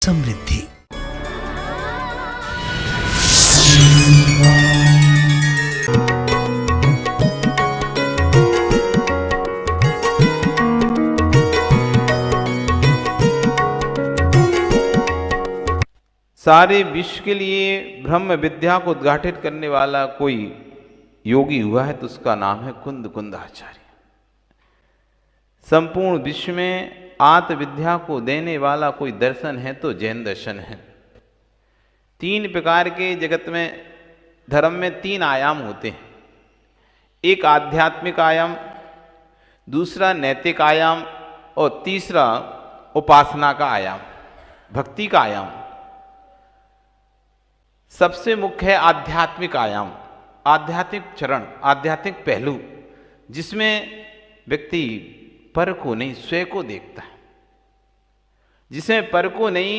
समृद्धि। सारे विश्व के लिए ब्रह्म विद्या को उद्घाटित करने वाला कोई योगी हुआ है तो उसका नाम है कुंद कुंदाचार्य। संपूर्ण विश्व में आत्मविद्या को देने वाला कोई दर्शन है तो जैन दर्शन है। तीन प्रकार के जगत में धर्म में तीन आयाम होते हैं। एक आध्यात्मिक आयाम, दूसरा नैतिक आयाम और तीसरा उपासना का आयाम, भक्ति का आयाम। सबसे मुख्य है आध्यात्मिक आयाम, आध्यात्मिक चरण, आध्यात्मिक पहलू, जिसमें व्यक्ति पर को नहीं स्वयं को देखता है, जिसमें पर को नहीं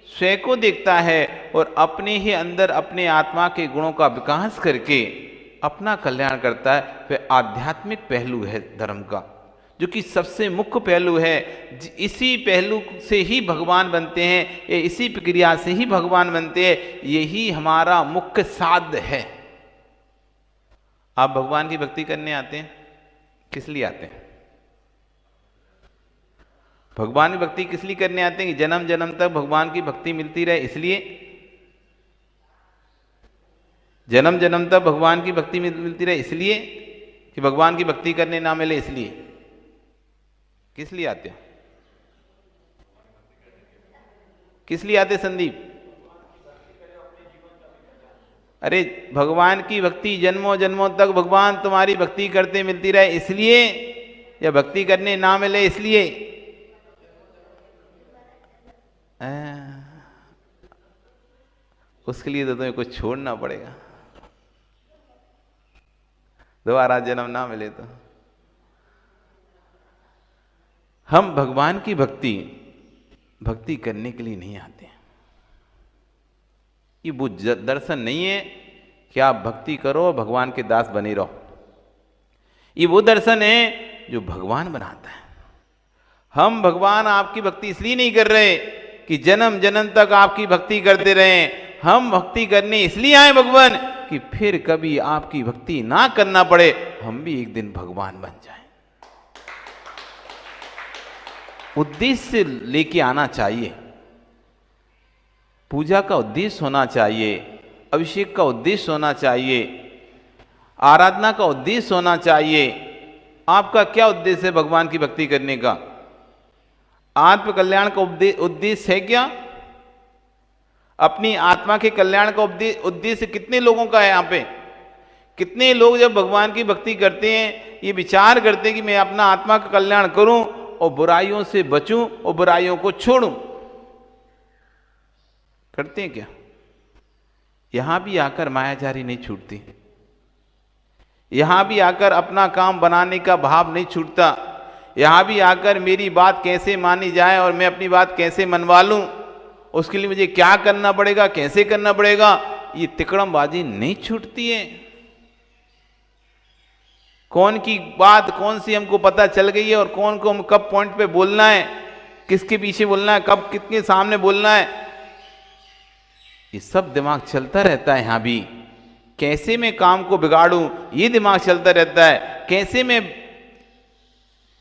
स्वयं को देखता है और अपने ही अंदर अपने आत्मा के गुणों का विकास करके अपना कल्याण करता है। वह आध्यात्मिक पहलू है धर्म का, जो कि सबसे मुख्य पहलू है। इसी पहलू से ही भगवान बनते हैं, इसी प्रक्रिया से ही भगवान बनते हैं। यही हमारा मुख्य साध्य है। आप भगवान की भक्ति करने आते हैं, किस लिए आते हैं? भगवान की भक्ति किस लिए करने आते हैं? कि जन्म जन्म तक भगवान की भक्ति मिलती रहे, इसलिए। जन्म जन्म तक भगवान की भक्ति मिलती रहे इसलिए, कि भगवान की भक्ति करने ना मिले इसलिए। किस लिए आते हैं? किस लिए आते संदीप? अरे भगवान की भक्ति जन्मों जन्मों तक भगवान तुम्हारी भक्ति करते मिलती रहे इसलिए, या भक्ति करने ना मिले इसलिए? उसके लिए तो तुम्हें कुछ छोड़ना पड़ेगा, दोबारा जन्म ना मिले तो। हम भगवान की भक्ति करने के लिए नहीं आते। ये वो दर्शन नहीं है कि आप भक्ति करो और भगवान के दास बने रहो। ये वो दर्शन है जो भगवान बनाता है। हम भगवान आपकी भक्ति इसलिए नहीं कर रहे कि जन्म जन्म तक आपकी भक्ति करते रहें। हम भक्ति करने इसलिए आए भगवान कि फिर कभी आपकी भक्ति ना करना पड़े, हम भी एक दिन भगवान बन जाएं। उद्देश्य लेके आना चाहिए। पूजा का उद्देश्य होना चाहिए, अभिषेक का उद्देश्य होना चाहिए, आराधना का उद्देश्य होना चाहिए। आपका क्या उद्देश्य है भगवान की भक्ति करने का? आत्म कल्याण का उद्देश्य है क्या? अपनी आत्मा के कल्याण का उद्देश्य कितने लोगों का है यहाँ पे? कितने लोग जब भगवान की भक्ति करते हैं ये विचार करते हैं कि मैं अपना आत्मा का कल्याण करूं और बुराइयों से बचूं और बुराइयों को छोड़ूं? करते हैं क्या? यहां भी आकर मायाजारी नहीं छूटती। यहां भी आकर अपना काम बनाने का भाव नहीं छूटता। यहां भी आकर मेरी बात कैसे मानी जाए और मैं अपनी बात कैसे मनवा लूं, उसके लिए मुझे क्या करना पड़ेगा, कैसे करना पड़ेगा, ये तिकड़मबाजी नहीं छूटती है। कौन की बात कौन सी हमको पता चल गई है और कौन को हम कब पॉइंट पे बोलना है, किसके पीछे बोलना है, कब कितने सामने बोलना है, ये सब दिमाग चलता रहता है। यहां भी कैसे मैं काम को बिगाड़ूं ये दिमाग चलता रहता है। कैसे मैं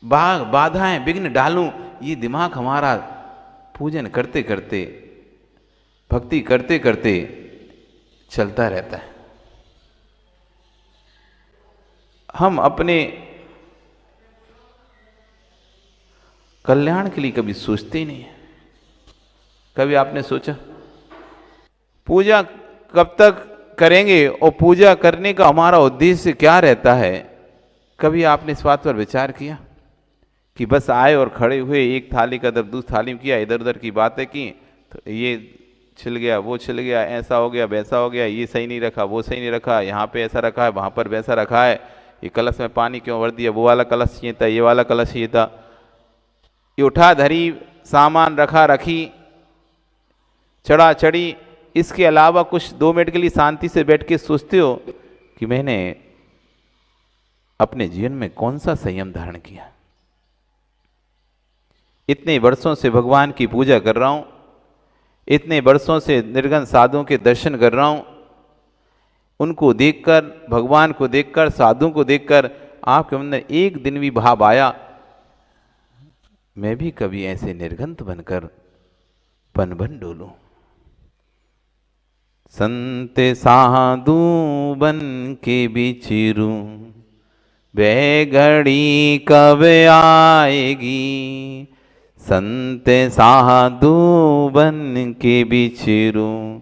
बाधाएं विघ्न डालूं ये दिमाग हमारा पूजन करते करते भक्ति करते करते चलता रहता है। हम अपने कल्याण के लिए कभी सोचते ही नहीं है। कभी आपने सोचा पूजा कब तक करेंगे और पूजा करने का हमारा उद्देश्य क्या रहता है? कभी आपने इस बात पर विचार किया कि बस आए और खड़े हुए, एक थाली का दर दूसरी थाली में किया, इधर उधर की बातें की, तो ये छिल गया, वो छिल गया, ऐसा हो गया, वैसा हो गया, ये सही नहीं रखा, वो सही नहीं रखा, यहाँ पे ऐसा रखा है, वहाँ पर वैसा रखा है, ये कलश में पानी क्यों भर दिया, वो वाला कलश चाहिए था, ये वाला कलश चाहिए था, ये उठा धरी, सामान रखा रखी, चढ़ा चढ़ी। इसके अलावा कुछ 2 मिनट के लिए शांति से बैठ के सोचते हो कि मैंने अपने जीवन में कौन सा संयम धारण किया? इतने वर्षों से भगवान की पूजा कर रहा हूं, इतने वर्षों से निर्गुण साधुओं के दर्शन कर रहा हूं, उनको देखकर, भगवान को देखकर, साधु को देखकर आपके अंदर एक दिन भी भाव आया मैं भी कभी ऐसे निर्गंत बनकर पन बन डोलूं। संत साधु बन के बिचिरूं, वह घड़ी कब आएगी। संत साधु बन के बिचिरूं,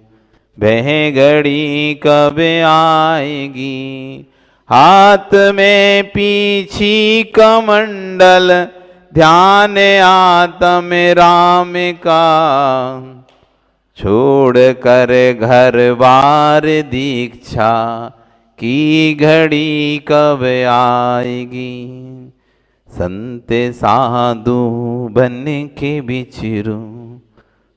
वह घड़ी कब आएगी। हाथ में पीछी कमंडल, ध्यान आत्म राम का। छोड़ कर घर बार दीक्षा, की घड़ी कब आएगी। संत साधु बन के बिचरूं,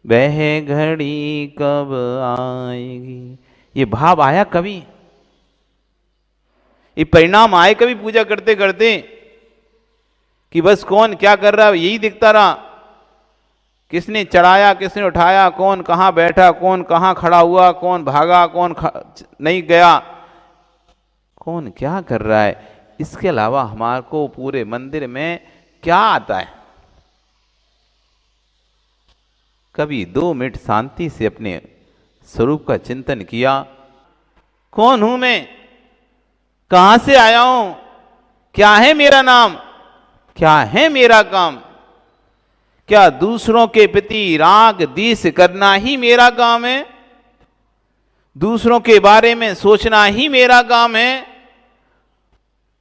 वह घड़ी कब आएगी। ये भाव आया कभी, ये परिणाम आए कभी पूजा करते करते कि बस कौन क्या कर रहा है यही दिखता रहा। किसने चढ़ाया, किसने उठाया, कौन कहाँ बैठा, कौन कहाँ खड़ा हुआ, कौन भागा, कौन नहीं गया, कौन क्या कर रहा है। इसके अलावा हमारे को पूरे मंदिर में क्या आता है। कभी 2 मिनट शांति से अपने स्वरूप का चिंतन किया। कौन हूं मैं, कहां से आया हूं, क्या है मेरा नाम, क्या है मेरा काम। क्या दूसरों के प्रति राग द्वेष करना ही मेरा काम है, दूसरों के बारे में सोचना ही मेरा काम है,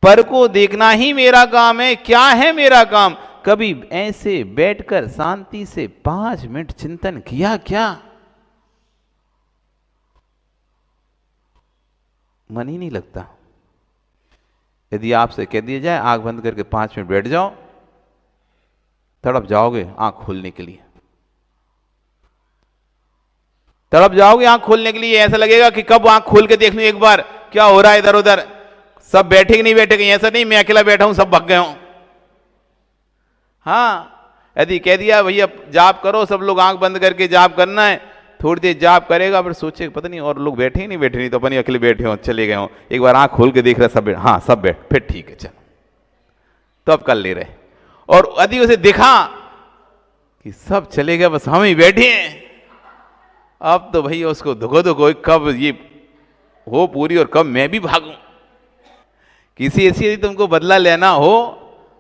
पर को देखना ही मेरा काम है, क्या है मेरा काम। कभी ऐसे बैठकर शांति से 5 मिनट चिंतन किया क्या। मन ही नहीं लगता। यदि आपसे कह दिया जाए आंख बंद करके 5 मिनट बैठ जाओ, तड़प जाओगे आंख खोलने के लिए, तड़प जाओगे आंख खोलने के लिए। ऐसा लगेगा कि कब आंख खोल के देख लूं एक बार क्या हो रहा है इधर उधर, सब बैठे कि नहीं बैठे। ऐसा नहीं मैं अकेला बैठा हूं सब भाग गए हूं। हाँ, यदि कह दिया भैया जाप करो, सब लोग आंख बंद करके जाप करना है, थोड़ी देर जाप करेगा, फिर सोचे पता नहीं और लोग बैठे ही नहीं बैठे, नहीं तो अपनी अकेले बैठे हो, चले गए हो। एक बार आंख खोल के देख रहा सब बैठ, हाँ सब बैठ, फिर ठीक है चलो, तो अब कर ले रहे। और यदि उसे देखा कि सब चले गए बस हम ही बैठे हैं, अब तो भैया उसको धुको धुको कब ये हो पूरी और कब मैं भी भागूं। किसी ऐसी यदि तुमको बदला लेना हो,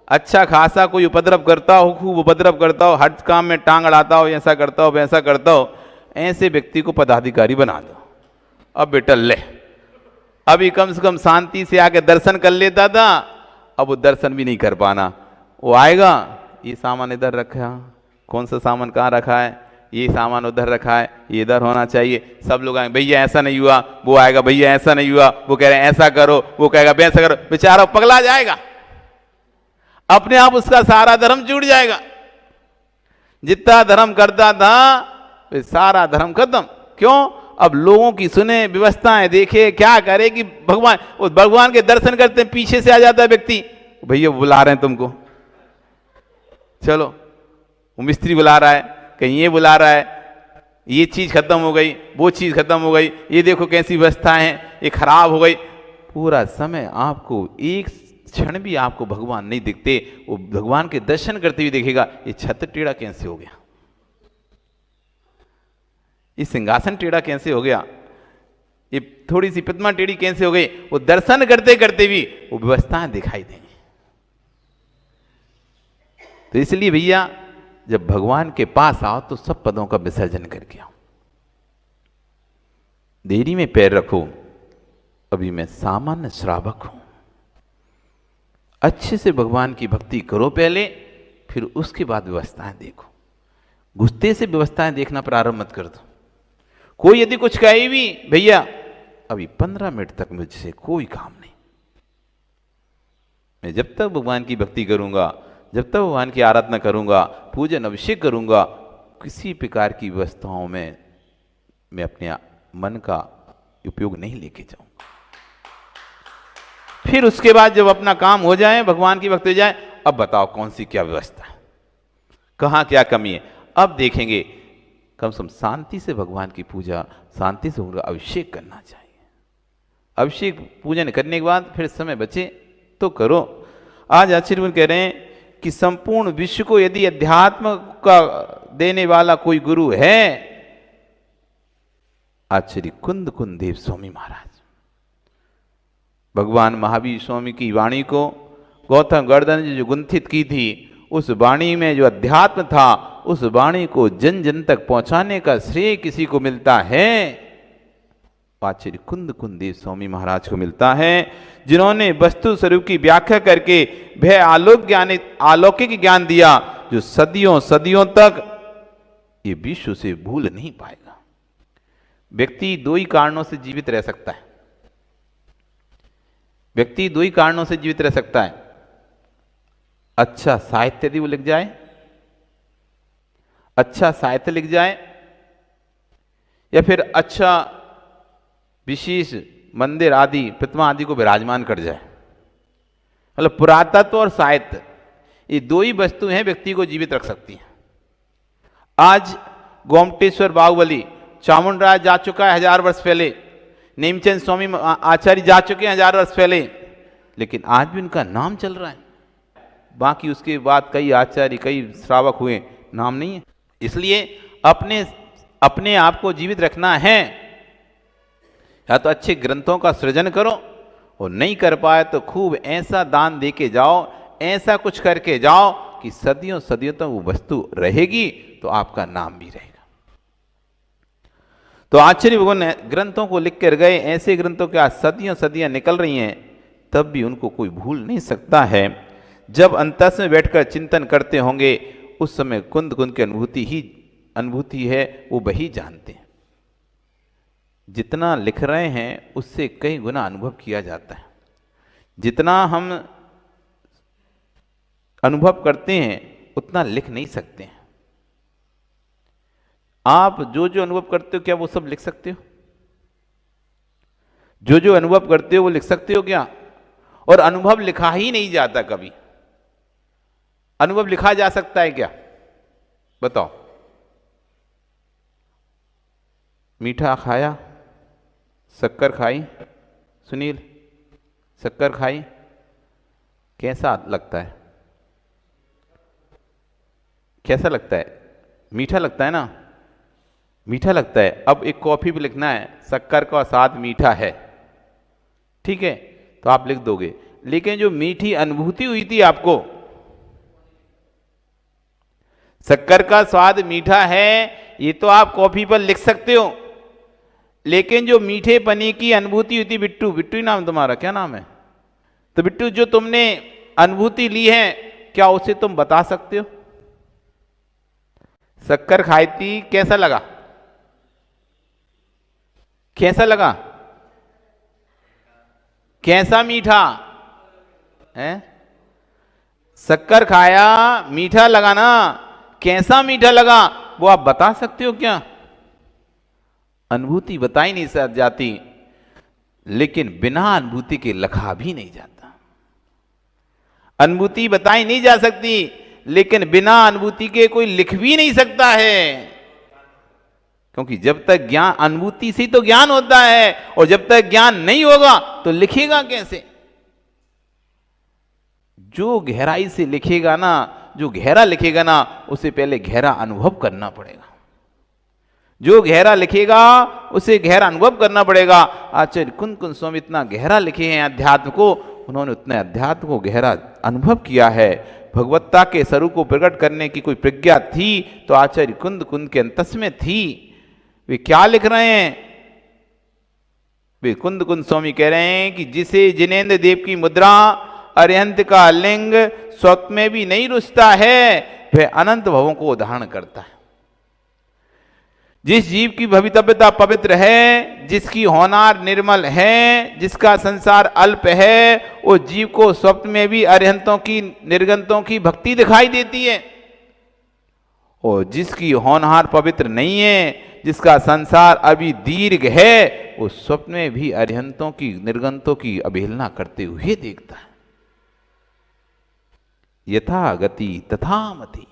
अच्छा खासा कोई उपद्रव करता हो, खूब उपद्रव करता हो, हर काम में टांग अड़ाता हो, ऐसा करता हो वैसा करता हो, ऐसे व्यक्ति को पदाधिकारी बना दो। अब बेटा ले, अभी कम से कम शांति से आके दर्शन कर लेता था, अब वो दर्शन भी नहीं कर पाना। वो आएगा, ये सामान इधर रखा, कौन सा सामान कहाँ रखा है, ये सामान उधर रखा है, ये इधर होना चाहिए। सब लोग आएंगे भैया ऐसा नहीं हुआ, वो आएगा भैया ऐसा नहीं हुआ, वो कह रहे हैं ऐसा करो, वो कहेगा वैसा करो। बेचारा पगला जाएगा, अपने आप उसका सारा धर्म छूट जाएगा। जितना धर्म करता था सारा धर्म खत्म। क्यों? अब लोगों की सुने, व्यवस्थाएं देखे, क्या करे कि भगवान के दर्शन करते पीछे से आ जाता है व्यक्ति, भैया बुला रहे हैं तुमको, चलो। वो मिस्त्री बुला रहा है, कहीं ये बुला रहा है, ये चीज खत्म हो गई, वो चीज खत्म हो गई, ये देखो कैसी व्यवस्थाएं हैं, ये खराब हो गई। पूरा समय आपको एक क्षण भी आपको भगवान नहीं दिखते। वो भगवान के दर्शन करते हुए देखेगा ये छत टेढ़ा कैसे हो गया, ये सिंहासन टेढ़ा कैसे हो गया, ये थोड़ी सी प्रतिमा टेढ़ी कैसे हो गई। वो दर्शन करते करते भी वो व्यवस्थाएं दिखाई देंगी। तो इसलिए भैया जब भगवान के पास आओ तो सब पदों का विसर्जन करके आओ। देरी में पैर रखो, अभी मैं सामान्य श्रावक हूं। अच्छे से भगवान की भक्ति करो पहले, फिर उसके बाद व्यवस्थाएं देखो। गुस्से से व्यवस्थाएं देखना प्रारंभ मत कर दो। कोई यदि कुछ कहे भी, भैया अभी 15 मिनट तक मुझसे कोई काम नहीं, मैं जब तक भगवान की भक्ति करूंगा, जब तक भगवान की आराधना करूंगा, पूजन अभिषेक करूंगा, किसी प्रकार की व्यवस्थाओं में मैं अपने मन का उपयोग नहीं लेके जाऊंगा। फिर उसके बाद जब अपना काम हो जाए, भगवान की भक्ति हो जाए, अब बताओ कौन सी क्या व्यवस्था है, कहां क्या कमी है, अब देखेंगे। कम से कम शांति से भगवान की पूजा, शांति से उनका अभिषेक करना चाहिए। अभिषेक पूजन करने के बाद फिर समय बचे तो करो। आज आचार्य कह रहे हैं कि संपूर्ण विश्व को यदि अध्यात्म का देने वाला कोई गुरु है, आचार्य कुंद कुंदेव स्वामी महाराज। भगवान महावीर स्वामी की वाणी को गौतम गर्दन ने जो गुंथित की थी, उस वाणी में जो अध्यात्म था, उस वाणी को जन जन तक पहुंचाने का श्रेय किसी को मिलता है, आचार्य कुंद कुंदेव स्वामी महाराज को मिलता है, जिन्होंने वस्तु स्वरूप की व्याख्या करके वह अलौकिक ज्ञान दिया जो सदियों सदियों तक ये विश्व से भूल नहीं पाएगा। व्यक्ति दो ही कारणों से जीवित रह सकता है। व्यक्ति दो ही कारणों से जीवित रह सकता है। अच्छा साहित्य यदि वो लिख जाए, अच्छा साहित्य लिख जाए, या फिर अच्छा विशेष मंदिर आदि प्रतिमा आदि को विराजमान कर जाए। मतलब पुरातत्व और साहित्य, ये दो ही वस्तु हैं व्यक्ति को जीवित रख सकती हैं। आज गोमटेश्वर बाहुबली चामुंडराज जा चुका है 1000 वर्ष पहले, नीमचंद स्वामी आचार्य जा चुके हैं 1000 वर्ष पहले, लेकिन आज भी उनका नाम चल रहा है। बाकी उसके बाद कई आचार्य, कई श्रावक हुए, नाम नहीं है। इसलिए अपने आप को जीवित रखना है, या तो अच्छे ग्रंथों का सृजन करो, और नहीं कर पाए तो खूब ऐसा दान दे के जाओ, ऐसा कुछ करके जाओ कि सदियों सदियों तक वो वस्तु रहेगी, तो आपका नाम भी रहेगा। तो आचार्य भगवान ग्रंथों को लिख कर गए, ऐसे ग्रंथों के आज सदियों सदियां निकल रही हैं, तब भी उनको कोई भूल नहीं सकता है। जब अंतस में बैठकर चिंतन करते होंगे, उस समय कुंद कुंद की अनुभूति है, वो वही जानते हैं। जितना लिख रहे हैं उससे कई गुना अनुभव किया जाता है। जितना हम अनुभव करते हैं उतना लिख नहीं सकते हैं। आप जो जो अनुभव करते हो, क्या वो सब लिख सकते हो? जो जो अनुभव करते हो वो लिख सकते हो क्या? और अनुभव लिखा ही नहीं जाता कभी। अनुभव लिखा जा सकता है क्या? बताओ। मीठा खाया, शक्कर खाई, सुनील शक्कर खाई, कैसा लगता है? कैसा लगता है? मीठा लगता है ना? मीठा लगता है। अब एक कॉफी भी लिखना है, शक्कर का स्वाद मीठा है, ठीक है, तो आप लिख दोगे। लेकिन जो मीठी अनुभूति हुई थी आपको, शक्कर का स्वाद मीठा है, ये तो आप कॉफी पर लिख सकते हो, लेकिन जो मीठे पनी की अनुभूति हुई थी, बिट्टू, बिट्टू ही नाम तुम्हारा, क्या नाम है? तो बिट्टू, जो तुमने अनुभूति ली है, क्या उसे तुम बता सकते हो? शक्कर खाई थी, कैसा लगा? कैसा लगा? कैसा मीठा है? शक्कर खाया, मीठा लगा ना, कैसा मीठा लगा वो आप बता सकते हो क्या? अनुभूति बताई नहीं जाती, लेकिन बिना अनुभूति के लिखा भी नहीं जाता। अनुभूति बताई नहीं जा सकती, लेकिन बिना अनुभूति के कोई लिख भी नहीं सकता है, क्योंकि जब तक ज्ञान, अनुभूति से तो ज्ञान होता है, और जब तक ज्ञान नहीं होगा तो लिखेगा कैसे? जो गहराई से लिखेगा ना, जो गहरा लिखेगा ना, उसे पहले गहरा अनुभव करना पड़ेगा। जो गहरा लिखेगा उसे गहरा अनुभव करना पड़ेगा। आचार्य कुंद कुंद स्वामी इतना गहरा लिखे हैं अध्यात्म को, उन्होंने उतने अध्यात्म को गहरा अनुभव किया है। भगवत्ता के स्वरूप को प्रकट करने की कोई प्रज्ञा थी तो आचार्य कुंद कुंद के अंतस में थी। वे क्या लिख रहे हैं? वे कुंद कुंद स्वामी कह रहे हैं कि जिसे जिनेन्द्र देव की मुद्रा अरिहंत का लिंग स्वप्न में भी नहीं रुचता है, वह अनंत भवों को धारण करता है। जिस जीव की भवितव्यता पवित्र है, जिसकी होनार निर्मल है, जिसका संसार अल्प है, वो जीव को स्वप्न में भी अरिहंतों की, निर्गंतों की भक्ति दिखाई देती है। और जिसकी होनहार पवित्र नहीं है, जिसका संसार अभी दीर्घ है, वो स्वप्न में भी अरिहंतों की, निर्गंतों की अवहेलना करते हुए देखता है। यथा गति तथा मति।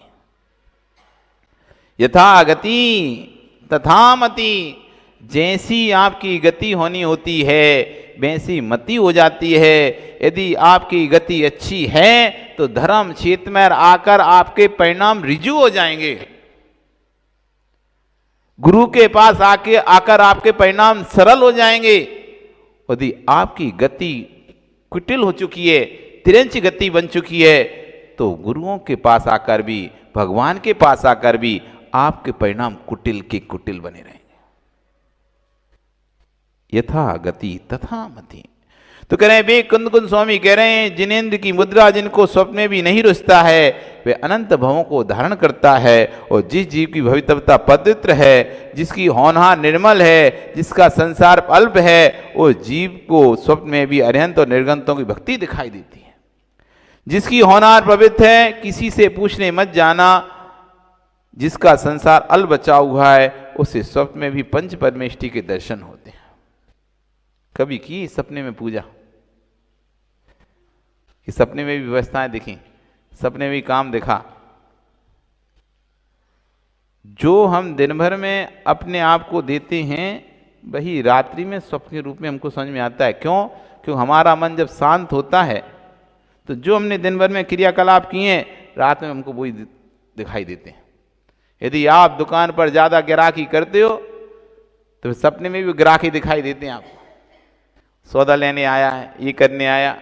यथा गति तथा मति, जैसी आपकी गति होनी होती है वैसी मति हो जाती है। यदि आपकी गति अच्छी है तो धर्म क्षेत्र में आकर आपके परिणाम ऋजु हो जाएंगे। गुरु के पास आकर आपके परिणाम सरल हो जाएंगे। यदि आपकी गति कुटिल हो चुकी है, तिरंच गति बन चुकी है, तो गुरुओं के पास आकर भी, भगवान के पास आकर भी आपके परिणाम कुटिल के कुटिल बने रहेंगे। यथा गति तथा मति। तो कह रहे हैं वे कुंद स्वामी कह रहे हैं जिनेन्द्र की मुद्रा जिनको स्वप्न में भी नहीं रुचता है वे अनंत भवों को धारण करता है। और जिस जीव की भवितव्यता पवित्र है, जिसकी होनहार निर्मल है, जिसका संसार अल्प है, वो जीव को स्वप्न में भी अरिहंत और निर्गंतों की भक्ति दिखाई देती है। जिसकी होनहार पवित्र है, किसी से पूछने मत जाना, जिसका संसार अल्प बचा हुआ है, उसे स्वप्न में भी पंच परमेष्टि के दर्शन होते हैं। कभी की सपने में पूजा, कि सपने में भी व्यवस्थाएं दिखी, सपने में भी काम देखा। जो हम दिन भर में अपने आप को देते हैं वही रात्रि में स्वप्न के रूप में हमको समझ में आता है। क्यों? क्योंकि हमारा मन जब शांत होता है तो जो हमने दिन भर में क्रियाकलाप किए हैं रात में हमको वही दिखाई देते हैं। यदि आप दुकान पर ज़्यादा ग्राहकी करते हो तो सपने में भी ग्राहकी दिखाई देते हैं। आप सौदा लेने आया है, ये करने आया।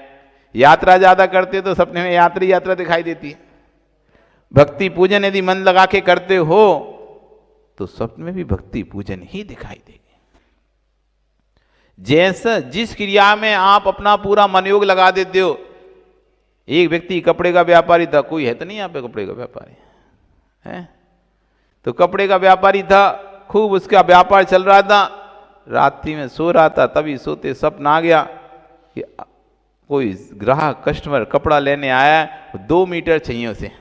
यात्रा ज़्यादा करते हो तो सपने में यात्रा दिखाई देती है। भक्ति पूजन यदि मन लगा के करते हो तो स्वप्न में भी भक्ति पूजन ही दिखाई देगी। जैसा जिस क्रिया में आप अपना पूरा मनयोग लगा देते हो। एक व्यक्ति कपड़े का व्यापारी था, कोई है तो नहीं यहाँ पे कपड़े का व्यापारी है? तो कपड़े का व्यापारी था, खूब उसका व्यापार चल रहा था। रात्रि में सो रहा था, तभी सोते सपना आ गया कि कोई ग्राहक कस्टमर कपड़ा लेने आया है, 2 मीटर चाहिए उसे,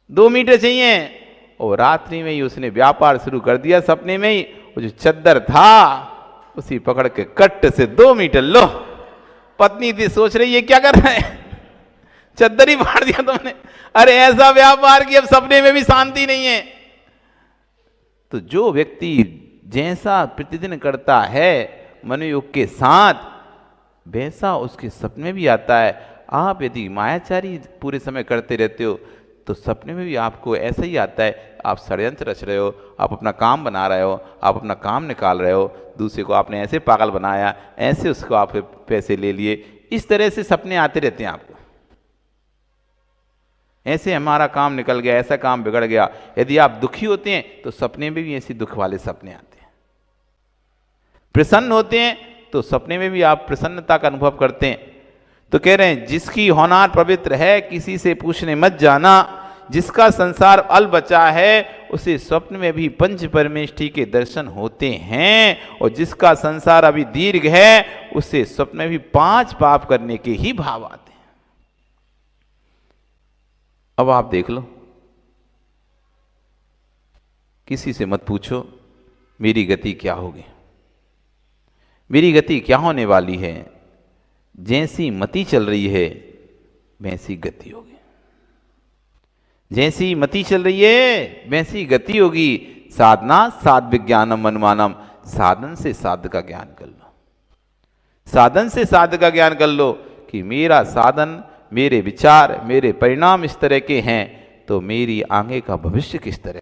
2 मीटर चाहिए। और रात्रि में ही उसने व्यापार शुरू कर दिया। सपने में ही वो जो चद्दर था उसी पकड़ के कट से 2 मीटर लो। पत्नी थी, सोच रही है क्या कर रहा है, चद्दर ही फाड़ दिया तुमने। अरे ऐसा व्यापार कि अब सपने में भी शांति नहीं है। तो जो व्यक्ति जैसा प्रतिदिन करता है मनोयोग के साथ, वैसा उसके सपने में भी आता है। आप यदि मायाचारी पूरे समय करते रहते हो तो सपने में भी आपको ऐसा ही आता है। आप षड्यंत्र रच रहे हो, आप अपना काम बना रहे हो, आप अपना काम निकाल रहे हो, दूसरे को आपने ऐसे पागल बनाया, ऐसे उसको आप पैसे ले लिए। इस तरह से सपने आते रहते हैं आपको। ऐसे हमारा काम निकल गया, ऐसा काम बिगड़ गया। यदि आप दुखी होते हैं तो सपने में भी ऐसे दुख वाले सपने आते हैं। प्रसन्न होते हैं तो सपने में भी आप प्रसन्नता का अनुभव करते हैं। तो कह रहे हैं जिसकी होनार पवित्र है, किसी से पूछने मत जाना, जिसका संसार अल्प बचा है, उसे स्वप्न में भी पंच परमेष्टि के दर्शन होते हैं। और जिसका संसार अभी दीर्घ है, उसे स्वप्न में भी 5 पाप करने के ही भाव आते हैं। अब आप देख लो, किसी से मत पूछो मेरी गति क्या होगी, मेरी गति क्या होने वाली है। जैसी मति चल रही है वैसी गति होगी, जैसी मति चल रही है वैसी गति होगी। साधना साध विज्ञानम अनुमानम, साधन से साध का ज्ञान कर लो, साधन से साध का ज्ञान कर लो कि मेरा साधन, मेरे विचार, मेरे परिणाम इस तरह के हैं तो मेरी आगे का भविष्य किस तरह